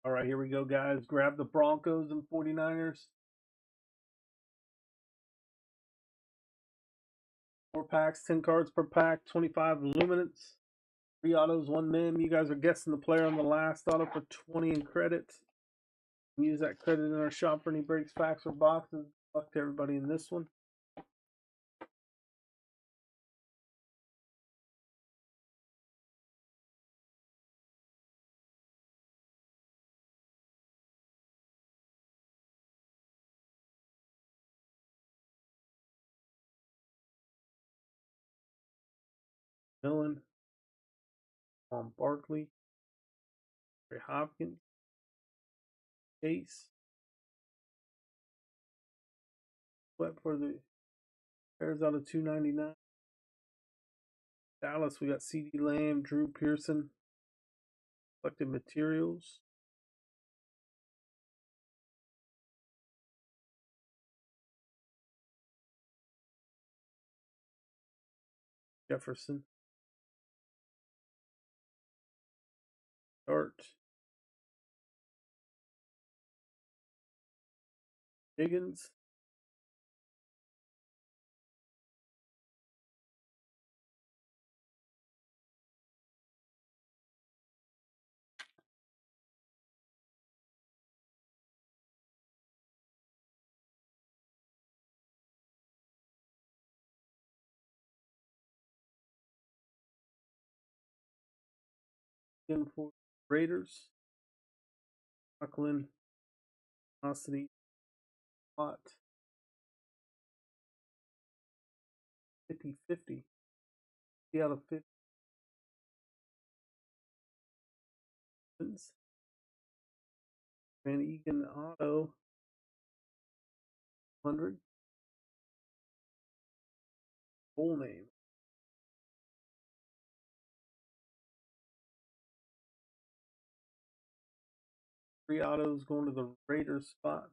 All right, here we go, guys. Grab the Broncos and 49ers. 4 packs, 10 cards per pack, 25 Luminance. 3 autos, 1 min. You guys are guessing the player on the last auto for 20 in credit. Use that credit in our shop for any breaks, packs, or boxes. Good luck to everybody in this one. Millen, Barkley, Ray Hopkins, Chase. Sweat for the Bears out of 299. Dallas, we got CD Lamb, Drew Pearson. Selected materials. Jefferson. Dart. Higgins. For Raiders. Rakuten. Velocity. Hot. 50-50. Out of 50. Van Egan auto. 100. Full name. Three autos going to the Raiders spot.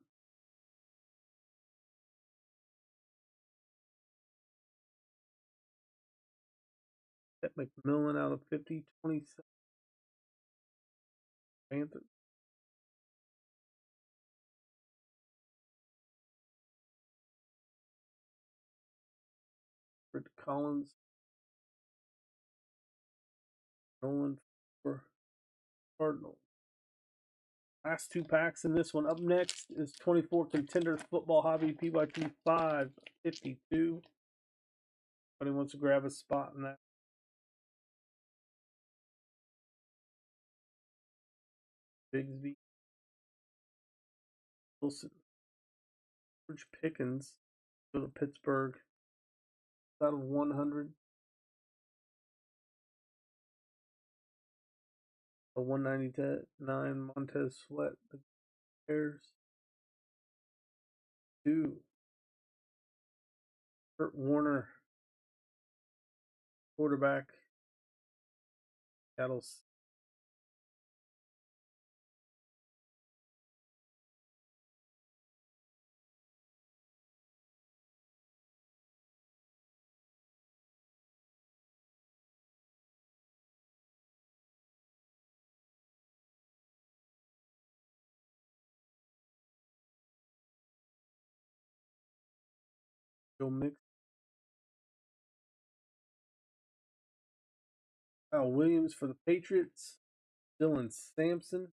Ted McMillan out of 50, 27. Panthers. Fred Collins. Nolan for Cardinals. Last 2 packs in this one. Up next is 24 Contenders Football Hobby PYT 552. Anybody wants to grab a spot in that? Bigsby. Wilson. George Pickens. Go to Pittsburgh. Out of 100. A 199 Montez Sweat. The Bears. 2. Kurt Warner. Quarterback. Seattle. Joe Mix. Kyle Williams for the Patriots. Dylan Sampson.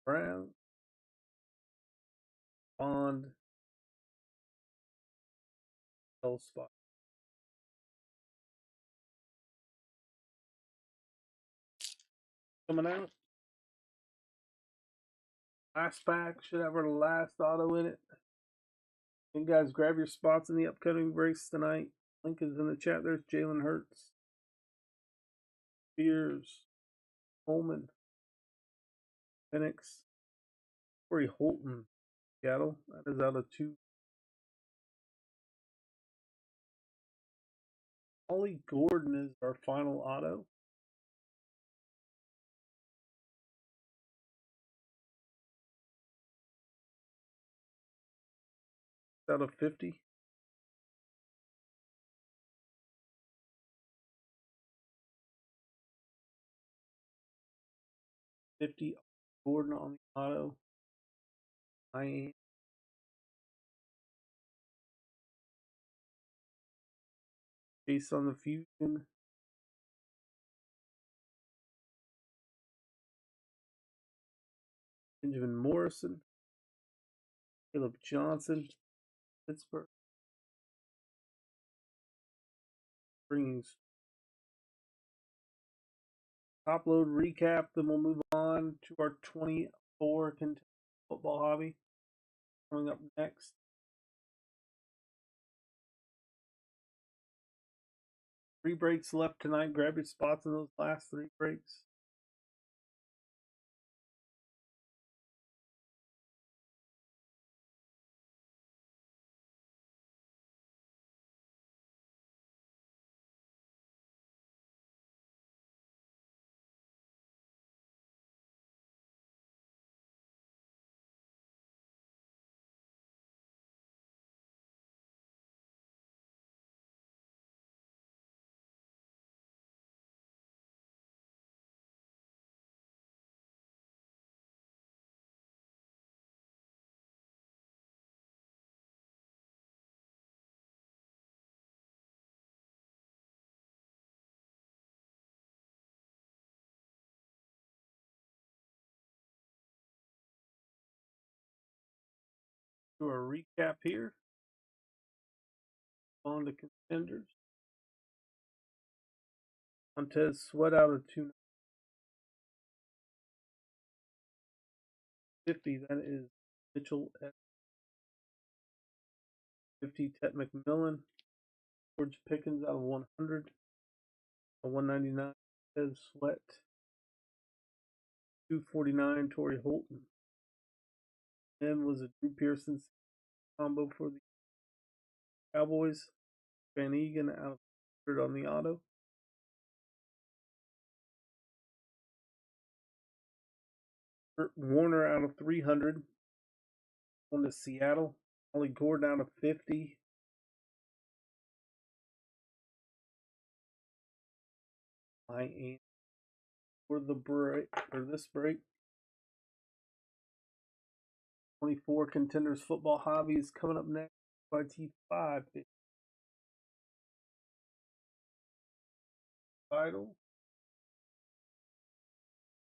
Brown. Bond. Spot. Coming out. Last pack should have our last auto in it. And guys, grab your spots in the upcoming breaks tonight. Link is in the chat. There's Jalen Hurts, Spears, Coleman, Phoenix, Corey Holton, Seattle. That is out of 2. Ollie Gordon is our final auto. Out of 50. 50. Gordon on the auto. Miami. Chase on the Fusion. Benjamin Morrison. Caleb Johnson. Pittsburgh. Bringing top load recap. Then we'll move on to our 24 contender football hobby. Coming up next. Three breaks left tonight. Grab your spots in those last three breaks. Do a recap here. On to contenders. Montez Sweat out of 250. That is Mitchell at 50. Ted McMillan. George Pickens out of 100. A 199. Montez Sweat. 249. Torrey Holton. And was a Drew Pearson combo for the Cowboys. Van Egan out of 100 on the auto. Kurt Warner out of 300 on to Seattle. Ollie Gordon out of 50. Miami for the break, for this break. 24 contenders football hobby is coming up next. PYT 5 vital.